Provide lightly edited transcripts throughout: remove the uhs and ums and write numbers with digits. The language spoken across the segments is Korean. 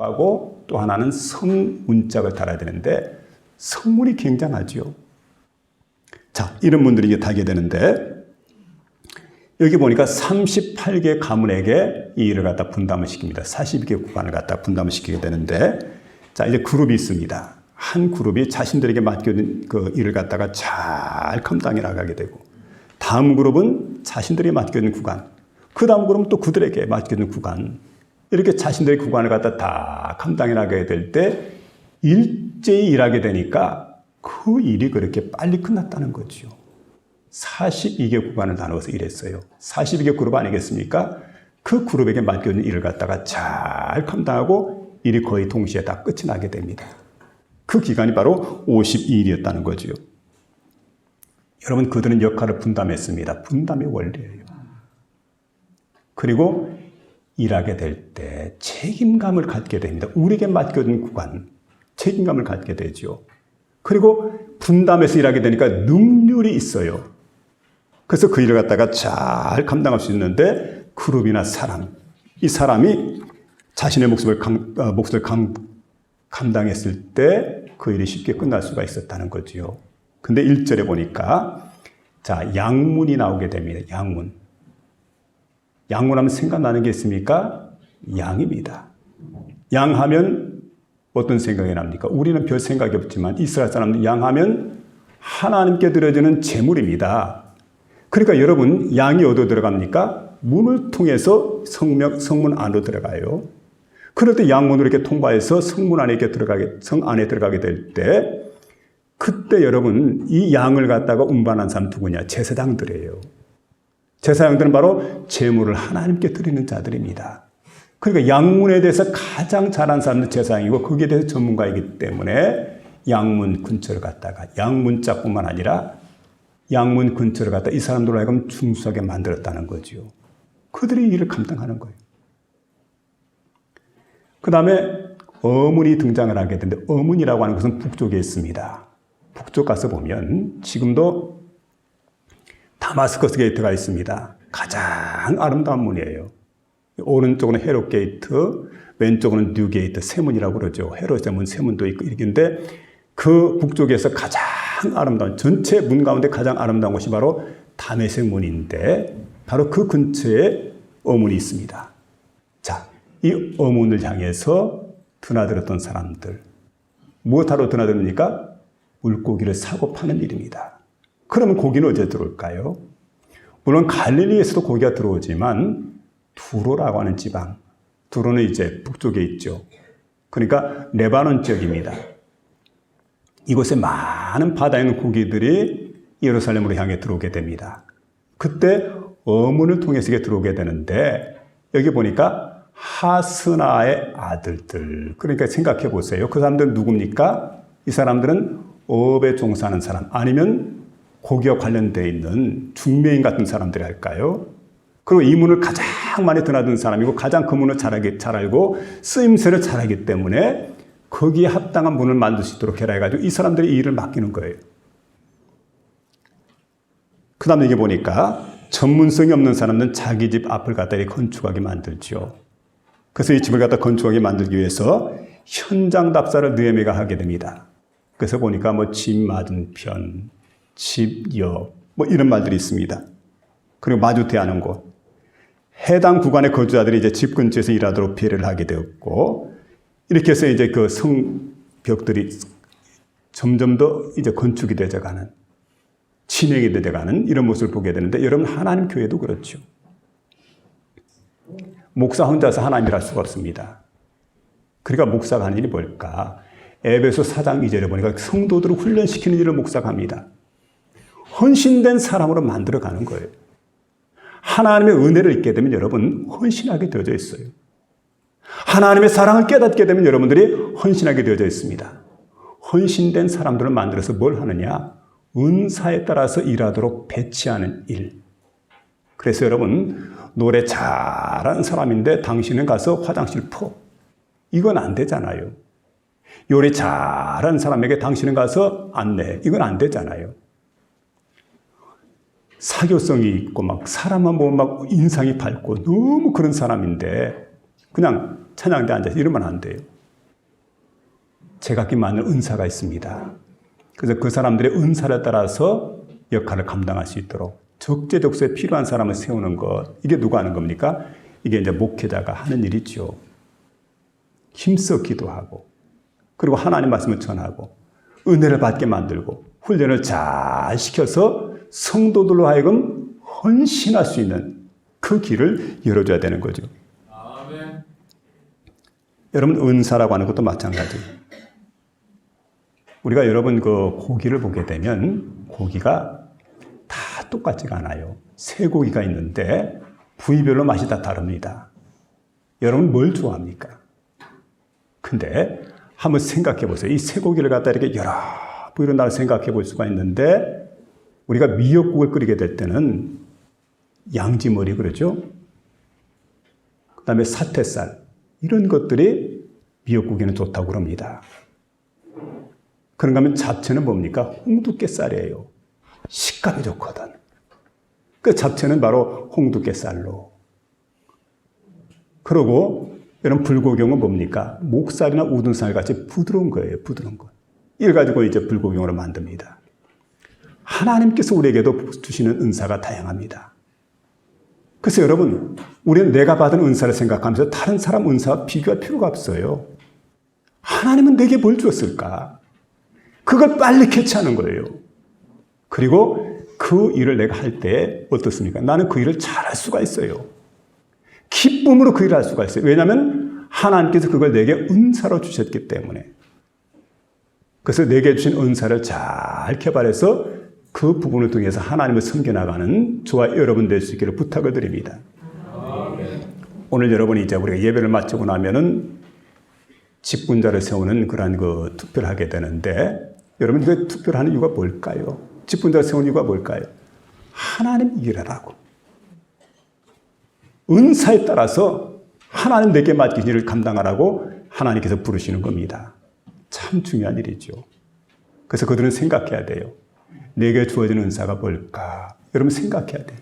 하고 또 하나는 성문짝을 달아야 되는데 성문이 굉장하죠. 자, 이런 분들이 이제 달게 되는데 여기 보니까 38개 가문에게 이 일을 갖다 분담을 시킵니다. 42개 구간을 갖다 분담을 시키게 되는데 자, 이제 그룹이 있습니다. 한 그룹이 자신들에게 맡겨진 그 일을 갖다가 잘 감당해 나가게 되고 다음 그룹은 자신들이 맡겨진 구간, 그 다음 그룹은 또 그들에게 맡겨진 구간, 이렇게 자신들의 구간을 갖다 다 감당해 나가게 될 때 일제히 일하게 되니까 그 일이 그렇게 빨리 끝났다는 거죠. 42개 구간을 나누어서 일했어요. 42개 그룹 아니겠습니까? 그 그룹에게 맡겨진 일을 갖다가 잘 감당하고 일이 거의 동시에 다 끝이 나게 됩니다. 그 기간이 바로 52일이었다는 거죠. 여러분, 그들은 역할을 분담했습니다. 분담의 원리예요. 그리고 일하게 될 때 책임감을 갖게 됩니다. 우리에게 맡겨진 구간, 책임감을 갖게 되죠. 그리고 분담해서 일하게 되니까 능률이 있어요. 그래서 그 일을 갖다가 잘 감당할 수 있는데 그룹이나 사람, 이 사람이 자신의 몫을 감당했을 때 그 일이 쉽게 끝날 수가 있었다는 거지요. 근데 1절에 보니까 자, 양문이 나오게 됩니다. 양문. 양문하면 생각나는 게 있습니까? 양입니다. 양하면 어떤 생각이 납니까? 우리는 별 생각이 없지만 이스라엘 사람들 양하면 하나님께 드려지는 제물입니다. 그러니까 여러분, 양이 어디로 들어갑니까? 문을 통해서 성문 안으로 들어가요. 그럴 때 양문으로 이렇게 통과해서 성 안에 들어가게 될 때, 그때 여러분, 이 양을 갖다가 운반한 사람 누구냐? 제사장들이에요. 제사장들은 바로 제물을 하나님께 드리는 자들입니다. 그러니까 양문에 대해서 가장 잘한 사람은 제사장이고 거기에 대해서 전문가이기 때문에 양문 근처를 갔다가 양문짝뿐만 아니라 양문 근처를 갔다 이 사람들로 하여금 중수하게 만들었다는 거죠. 그들이 일을 감당하는 거예요. 그 다음에 어문이 등장을 하게 되는데 어문이라고 하는 것은 북쪽에 있습니다. 북쪽 가서 보면 지금도 다마스커스 게이트가 있습니다. 가장 아름다운 문이에요. 오른쪽은 헤롯 게이트, 왼쪽은 뉴 게이트, 세문이라고 그러죠. 헤롯 세문, 세문도 있고 이렇게인데 그 북쪽에서 가장 아름다운, 전체 문 가운데 가장 아름다운 곳이 바로 다메섹 문인데 바로 그 근처에 어문이 있습니다. 자, 이 어문을 향해서 드나들었던 사람들, 무엇하러 드나듭니까? 물고기를 사고 파는 일입니다. 그러면 고기는 어디에 들어올까요? 물론 갈릴리에서도 고기가 들어오지만 두로라고 하는 지방, 두로는 이제 북쪽에 있죠. 그러니까 레바논 지역입니다. 이곳에 많은 바다에 있는 고기들이 예루살렘으로 향해 들어오게 됩니다. 그때 어문을 통해서 들어오게 되는데 여기 보니까 하스나의 아들들, 그러니까 생각해 보세요. 그 사람들은 누굽니까? 이 사람들은 업에 종사하는 사람, 아니면 고기와 관련되어 있는 중매인 같은 사람들이 할까요? 그리고 이 문을 가장 많이 드나든 사람이고 가장 그 문을 잘 알고 쓰임새를 잘하기 때문에 거기에 합당한 문을 만들 수 있도록 해라 해가지고 이 사람들이 이 일을 맡기는 거예요. 그 다음에 여기 보니까 전문성이 없는 사람은 자기 집 앞을 갖다 건축하게 만들죠. 그래서 이 집을 갖다 건축하게 만들기 위해서 현장 답사를 느헤미야가 하게 됩니다. 그래서 보니까 집 맞은편, 집 옆, 이런 말들이 있습니다. 그리고 마주대하는 곳. 해당 구간의 거주자들이 이제 집 근처에서 일하도록 배려를 하게 되었고, 이렇게 해서 이제 그 성벽들이 점점 더 이제 건축이 되어가는, 진행이 되어가는 이런 모습을 보게 되는데, 여러분, 하나님 교회도 그렇죠. 목사 혼자서 하나님 일할 수가 없습니다. 그러니까 목사가 하는 일이 뭘까? 에베소 4장 2절에 보니까 성도들을 훈련시키는 일을 목사가 합니다. 헌신된 사람으로 만들어가는 거예요. 하나님의 은혜를 잊게 되면 여러분 헌신하게 되어져 있어요. 하나님의 사랑을 깨닫게 되면 여러분들이 헌신하게 되어져 있습니다. 헌신된 사람들을 만들어서 뭘 하느냐? 은사에 따라서 일하도록 배치하는 일. 그래서 여러분, 노래 잘하는 사람인데 당신은 가서 화장실 퍼. 이건 안 되잖아요. 요리 잘하는 사람에게 당신은 가서 안내해. 이건 안 되잖아요. 사교성이 있고 사람만 보면 인상이 밝고 너무 그런 사람인데 그냥 찬양대 앉아서 이러면 안 돼요. 제각기 많은 은사가 있습니다. 그래서 그 사람들의 은사를 따라서 역할을 감당할 수 있도록 적재적소에 필요한 사람을 세우는 것, 이게 누가 하는 겁니까? 이게 이제 목회자가 하는 일이죠. 힘써 기도하고, 그리고 하나님 말씀을 전하고, 은혜를 받게 만들고, 훈련을 잘 시켜서 성도들로 하여금 헌신할 수 있는 그 길을 열어줘야 되는 거죠. 아멘. 여러분, 은사라고 하는 것도 마찬가지예요. 우리가 여러분 그 고기를 보게 되면 고기가 다 똑같지가 않아요. 쇠고기가 있는데 부위별로 맛이 다 다릅니다. 여러분 뭘 좋아합니까? 근데 한번 생각해 보세요. 이 쇠고기를 갖다 이렇게 여러 부위로 나를 생각해 볼 수가 있는데 우리가 미역국을 끓이게 될 때는 양지머리 그러죠? 그 다음에 사태살 이런 것들이 미역국에는 좋다고 그럽니다. 그런가 하면 잡채는 뭡니까? 홍두깨살이에요. 식감이 좋거든. 그 잡채는 바로 홍두깨살로. 그리고 이런 불고기용은 뭡니까? 목살이나 우둔살 같이 부드러운 거예요. 부드러운 거. 이걸 가지고 이제 불고기용으로 만듭니다. 하나님께서 우리에게도 주시는 은사가 다양합니다. 그래서 여러분, 우리는 내가 받은 은사를 생각하면서 다른 사람 은사와 비교할 필요가 없어요. 하나님은 내게 뭘 주었을까? 그걸 빨리 캐치하는 거예요. 그리고 그 일을 내가 할 때 어떻습니까? 나는 그 일을 잘할 수가 있어요. 기쁨으로 그 일을 할 수가 있어요. 왜냐하면 하나님께서 그걸 내게 은사로 주셨기 때문에. 그래서 내게 주신 은사를 잘 개발해서 그 부분을 통해서 하나님을 섬겨나가는 저와 여러분 될 수 있기를 부탁을 드립니다. 오늘 여러분이 이제 우리가 예배를 마치고 나면은 직분자를 세우는 그러한 그 투표를 하게 되는데 여러분 그 투표를 하는 이유가 뭘까요? 직분자를 세우는 이유가 뭘까요? 하나님 일하라고. 은사에 따라서 하나님 내게 맡긴 일을 감당하라고 하나님께서 부르시는 겁니다. 참 중요한 일이죠. 그래서 그들은 생각해야 돼요. 내게 주어진 은사가 뭘까? 여러분 생각해야 돼요.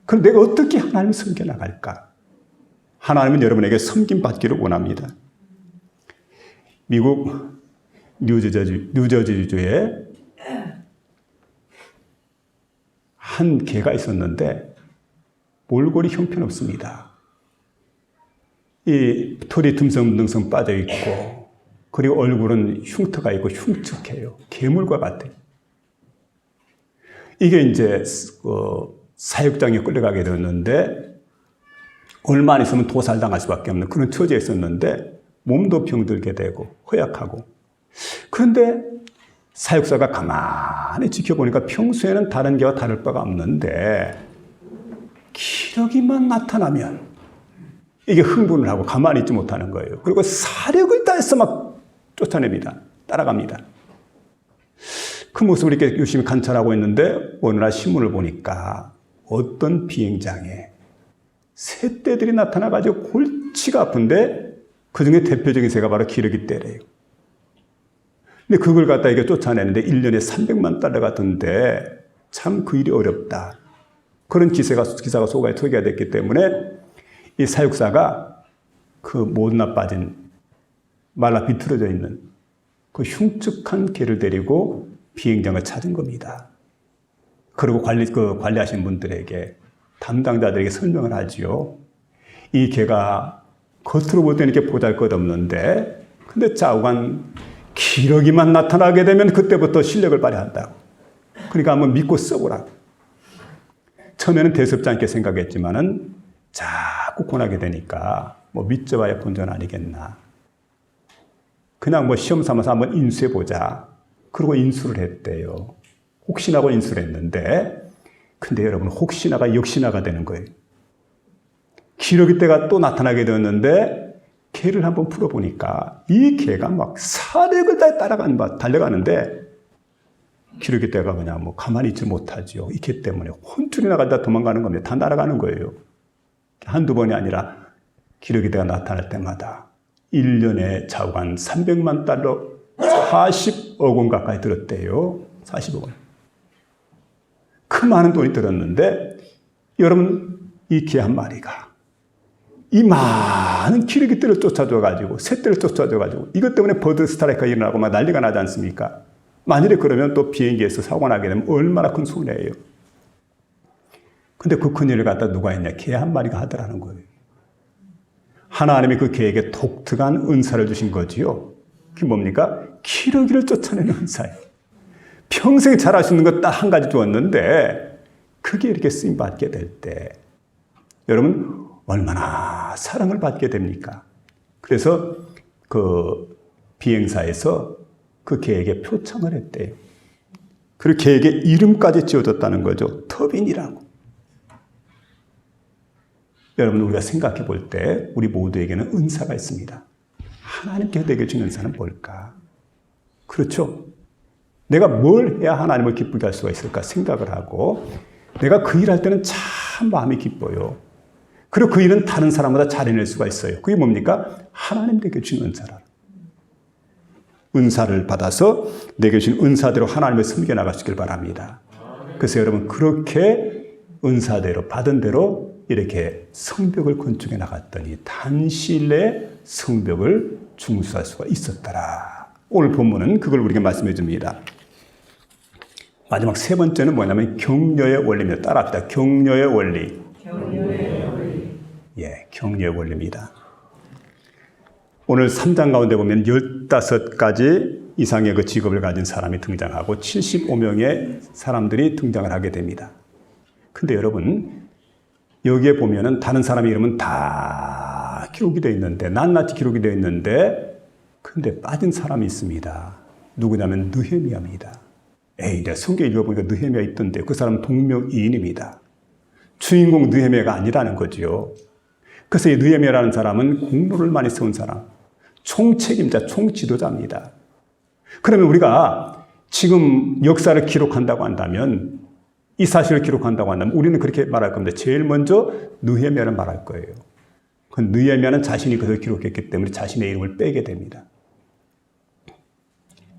그럼 내가 어떻게 하나님을 섬겨나갈까? 하나님은 여러분에게 섬김받기를 원합니다. 미국 뉴저지주에 한 개가 있었는데 몰골이 형편없습니다. 이 털이 듬성듬성 빠져있고 그리고 얼굴은 흉터가 있고 흉측해요. 괴물과 같아요. 이게 이제 사육장에 끌려가게 되었는데 얼마 안 있으면 도살당할 수밖에 없는 그런 처지에 있었는데 몸도 병들게 되고 허약하고 그런데 사육사가 가만히 지켜보니까 평소에는 다른 개와 다를 바가 없는데 기러기만 나타나면 이게 흥분을 하고 가만히 있지 못하는 거예요. 그리고 사력을 다해서 막 쫓아냅니다. 따라갑니다. 그 모습을 이렇게 열심히 관찰하고 있는데 어느 날 신문을 보니까 어떤 비행장에 새떼들이 나타나가지고 골치가 아픈데 그중에 대표적인 새가 바로 기러기떼래요. 근데 그걸 갖다 이게 쫓아내는데 1년에 300만 달러 같은데 참 그 일이 어렵다. 그런 기사가 소개가 됐기 때문에 이 사육사가 그 못나 빠진 말라 비틀어져 있는 그 흉측한 개를 데리고 비행장을 찾은 겁니다. 그리고 관리하신 분들에게 담당자들에게 설명을 하지요. 이 개가 겉으로 볼 때는 이렇게 보잘것없는데 근데 좌우간 기러기만 나타나게 되면 그때부터 실력을 발휘한다고. 그러니까 한번 믿고 써보라고. 처음에는 대수롭지 않게 생각했지만은 자꾸 권하게 되니까 뭐 믿져봐야 본전 아니겠나. 그냥 뭐 시험 삼아서 한번 인수해보자. 그리고 인수를 했대요. 혹시나고 인수를 했는데 근데 여러분 혹시나가 역시나가 되는 거예요. 기러기떼가 또 나타나게 되었는데 개를 한번 풀어보니까 이 개가 막 사력을 다해 달려가는데 기러기떼가 그냥 뭐 가만히 있지 못하죠. 이 개 때문에 혼쭐이 나가다 도망가는 겁니다. 다 날아가는 거예요. 한두 번이 아니라 기러기떼가 나타날 때마다 1년에 자원 300만 달러 40억 원 가까이 들었대요. 40억 원. 그 많은 돈이 들었는데 여러분 이 개 한 마리가 이 많은 기러기들을 쫓아줘가지고 새들을 쫓아줘가지고 이것 때문에 버드 스트라이크가 일어나고 막 난리가 나지 않습니까? 만일에 그러면 또 비행기에서 사고 나게 되면 얼마나 큰 손해예요. 근데 그 큰일을 갖다 누가 했냐? 개 한 마리가 하더라는 거예요. 하나님이 그 개에게 독특한 은사를 주신 거지요. 그게 뭡니까? 기러기를 쫓아내는 은사예요. 평생 잘할 수 있는 것 딱 한 가지 주었는데 그게 이렇게 쓰임받게 될 때 여러분 얼마나 사랑을 받게 됩니까? 그래서 그 비행사에서 그 개에게 표창을 했대요. 그리고 개에게 이름까지 지어줬다는 거죠. 터빈이라고. 여러분 우리가 생각해 볼 때 우리 모두에게는 은사가 있습니다. 하나님께서 내게 주는 은사는 뭘까? 그렇죠? 내가 뭘 해야 하나님을 기쁘게 할 수가 있을까 생각을 하고 내가 그 일할 때는 참 마음이 기뻐요. 그리고 그 일은 다른 사람보다 잘해낼 수가 있어요. 그게 뭡니까? 하나님 내게 주신 은사라. 은사를 받아서 내게 주신 은사대로 하나님을 섬겨나가시길 바랍니다. 그래서 여러분 그렇게 은사대로 받은 대로 이렇게 성벽을 건축해 나갔더니 단시일 내에 성벽을 중수할 수가 있었더라. 오늘 본문은 그걸 우리에게 말씀해 줍니다. 마지막 세 번째는 뭐냐면 격려의 원리입니다. 따라합시다. 격려의 원리. 예, 격려의 원리입니다. 오늘 3장 가운데 보면 15가지 이상의 그 직업을 가진 사람이 등장하고 75명의 사람들이 등장을 하게 됩니다. 근데 여러분 여기에 보면은 다른 사람의 이름은 다 기록이 되어 있는데 낱낱이 기록이 되어 있는데 근데 빠진 사람이 있습니다. 누구냐면 느헤미야입니다. 내가 성경 읽어보니까 느헤미야 있던데 그 사람은 동명이인입니다. 주인공 느헤미야가 아니라는 거죠. 그래서 이 느헤미야라는 사람은 공로를 많이 세운 사람, 총책임자, 총지도자입니다. 그러면 우리가 지금 역사를 기록한다고 한다면 이 사실을 기록한다고 한다면 우리는 그렇게 말할 겁니다. 제일 먼저 느헤미야를 말할 거예요. 그 느헤미야는 자신이 그것을 기록했기 때문에 자신의 이름을 빼게 됩니다.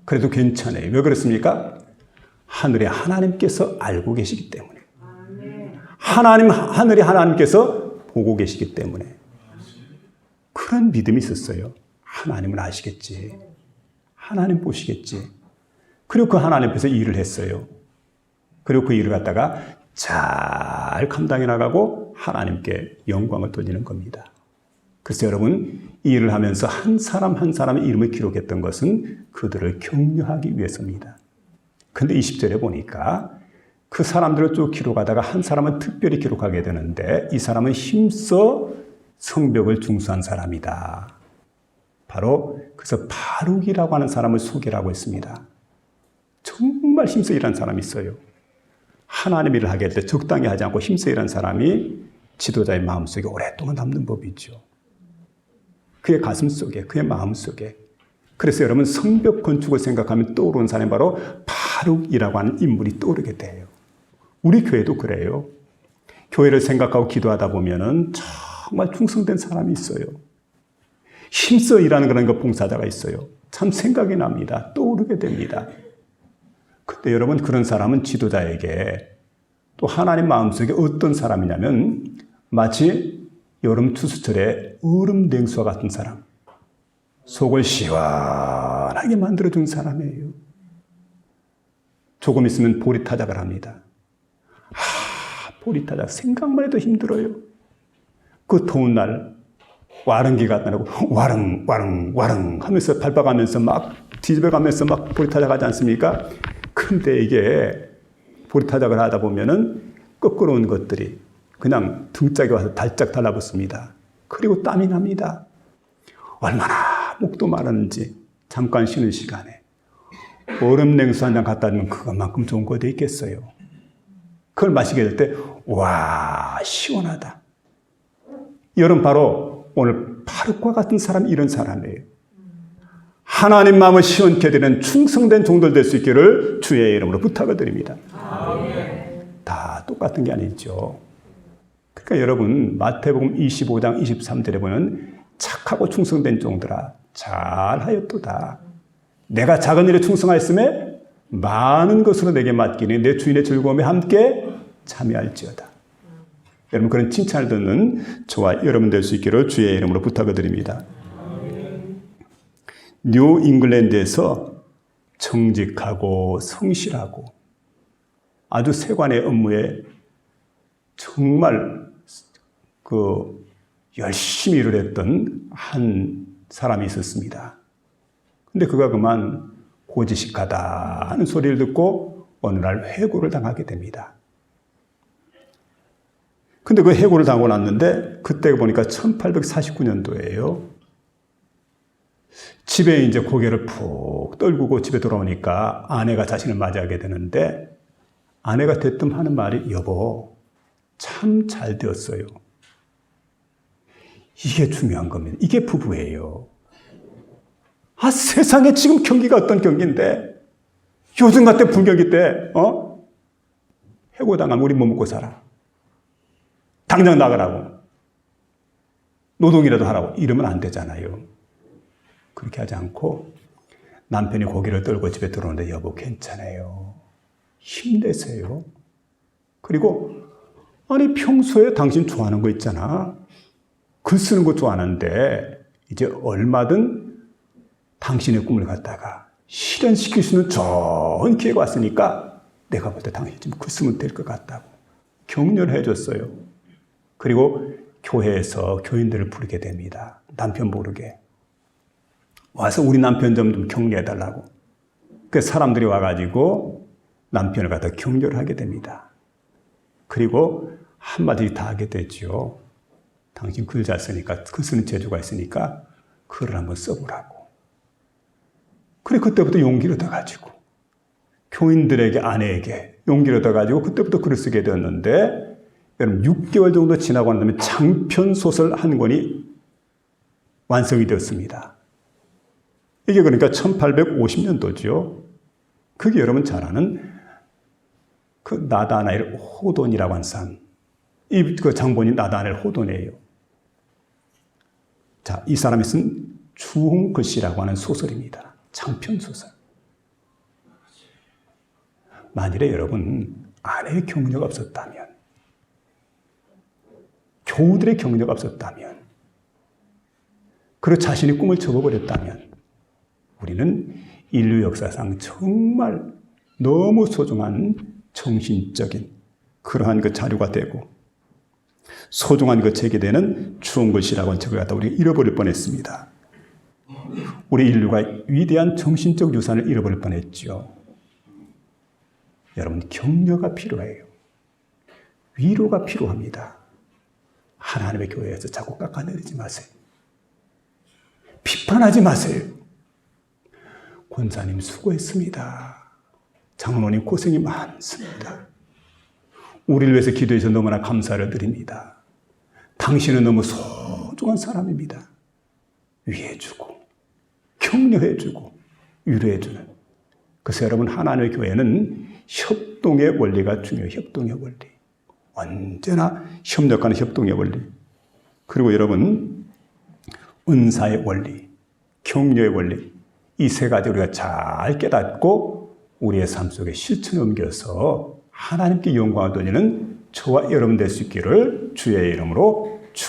그래도 괜찮아요. 왜 그렇습니까? 하늘에 하나님께서 알고 계시기 때문에. 하늘에 하나님께서 보고 계시기 때문에. 그런 믿음이 있었어요. 하나님은 아시겠지. 하나님 보시겠지. 그리고 그 하나님 앞에서 일을 했어요. 그리고 그 일을 갖다가 잘 감당해 나가고 하나님께 영광을 돌리는 겁니다. 그래서 여러분 이 일을 하면서 한 사람 한 사람의 이름을 기록했던 것은 그들을 격려하기 위해서입니다. 근데 20절에 보니까 그 사람들을 쭉 기록하다가 한 사람은 특별히 기록하게 되는데 이 사람은 힘써 성벽을 중수한 사람이다. 바로 그래서 바룩이라고 하는 사람을 소개하고 있습니다. 정말 힘써 일하는 사람이 있어요. 하나님 일을 하게 할 때 적당히 하지 않고 힘써 일하는 사람이 지도자의 마음속에 오랫동안 남는 법이죠. 그의 가슴 속에, 그의 마음 속에. 그래서 여러분 성벽 건축을 생각하면 떠오르는 사람이 바로 바룩이라고 하는 인물이 떠오르게 돼요. 우리 교회도 그래요. 교회를 생각하고 기도하다 보면은 정말 충성된 사람이 있어요. 힘써 일하는 그런 그 봉사자가 있어요. 참 생각이 납니다. 떠오르게 됩니다. 근데 여러분 그런 사람은 지도자에게 또 하나님 마음속에 어떤 사람이냐면 마치 여름 투수철에 얼음 냉수와 같은 사람. 속을 시원하게 만들어준 사람이에요. 조금 있으면 보리타작을 합니다. 보리타작 생각만 해도 힘들어요. 그 더운 날 와릉기가 나고 와릉 하면서 밟아가면서 막 뒤집어가면서 막 보리타작 하지 않습니까? 근데 이게 보리타작을 하다 보면은 거꾸로운 것들이 그냥 등짝에 와서 달짝 달라붙습니다. 그리고 땀이 납니다. 얼마나 목도 마르는지 잠깐 쉬는 시간에 얼음 냉수 한 잔 갖다 주면 그것만큼 좋은 거 어디 있겠어요. 그걸 마시게 될 때 와 시원하다. 여러분 바로 오늘 바룩과 같은 사람이 이런 사람이에요. 하나님 마음을 시원케 되는 충성된 종들 될 수 있기를 주의 이름으로 부탁을 드립니다. 다 똑같은 게 아니죠. 그러니까 여러분 마태복음 25장 23절에 보면 착하고 충성된 종들아 잘하였도다. 내가 작은 일에 충성하였음에 많은 것으로 내게 맡기니 내 주인의 즐거움에 함께 참여할지어다. 여러분 그런 칭찬을 듣는 저와 여러분 될 수 있기를 주의 이름으로 부탁을 드립니다. 뉴 잉글랜드에서 정직하고 성실하고 아주 세관의 업무에 정말 열심히 일을 했던 한 사람이 있었습니다. 근데 그가 그만 고지식하다 하는 소리를 듣고 어느 날 해고를 당하게 됩니다. 근데 그 해고를 당하고 났는데 그때 보니까 1849년도예요. 집에 이제 고개를 푹 떨구고 집에 돌아오니까 아내가 자신을 맞이하게 되는데 아내가 대뜸 하는 말이 여보 참 잘 되었어요. 이게 중요한 겁니다. 이게 부부예요. 세상에 지금 경기가 어떤 경기인데 요즘 같은 불경기 때 해고당하면 우리 뭐 먹고 살아? 당장 나가라고. 노동이라도 하라고. 이러면 안 되잖아요. 그렇게 하지 않고 남편이 고개를 떨고 집에 들어오는데 여보 괜찮아요. 힘내세요. 그리고 아니 평소에 당신 좋아하는 거 있잖아. 글 쓰는 거 좋아하는데 이제 얼마든 당신의 꿈을 갖다가 실현시킬 수 있는 좋은 기회가 왔으니까 내가 볼 때 당신 좀 글 쓰면 될 것 같다고 격려를 해줬어요. 그리고 교회에서 교인들을 부르게 됩니다. 남편 부르게. 와서 우리 남편 좀 격려해달라고. 그 사람들이 와가지고 남편을 갖다 격려를 하게 됩니다. 그리고 한마디 다 하게 되죠. 당신 글 잘 쓰니까, 글 쓰는 재주가 있으니까 글을 한번 써보라고. 그래, 그때부터 용기를 얻어가지고, 교인들에게, 아내에게 용기를 얻어가지고, 그때부터 글을 쓰게 되었는데, 여러분, 6개월 정도 지나고 난 다음에 장편소설 한 권이 완성이 되었습니다. 이게 그러니까 1850년도죠. 그게 여러분 잘 아는 그 나다나엘 호돈이라고 하는 사람. 그 장본인 나다나엘 호돈이에요. 자, 이 사람이 쓴 주홍글씨라고 하는 소설입니다. 장편소설. 만일에 여러분 아내의 격려가 없었다면, 교우들의 격려가 없었다면, 그리고 자신의 꿈을 접어버렸다면 우리는 인류 역사상 정말 너무 소중한 정신적인 그러한 그 자료가 되고 소중한 그 책이 되는 주홍글씨라고 하는 책을 갖다 우리가 잃어버릴 뻔했습니다. 우리 인류가 위대한 정신적 유산을 잃어버릴 뻔했죠. 여러분 격려가 필요해요. 위로가 필요합니다. 하나님의 교회에서 자꾸 깎아내리지 마세요. 비판하지 마세요. 권사님 수고했습니다. 장로님 고생이 많습니다. 우리를 위해서 기도해 주셔서 너무나 감사를 드립니다. 당신은 너무 소중한 사람입니다. 위해주고 격려해주고 위로해주는. 그래서 여러분 하나님의 교회는 협동의 원리가 중요해요. 협동의 원리. 언제나 협력하는 협동의 원리. 그리고 여러분 은사의 원리, 격려의 원리. 이 세 가지 우리가 잘 깨닫고 우리의 삶 속에 실천에 옮겨서 하나님께 영광을 돌리는 저와 여러분 될 수 있기를 주의 이름으로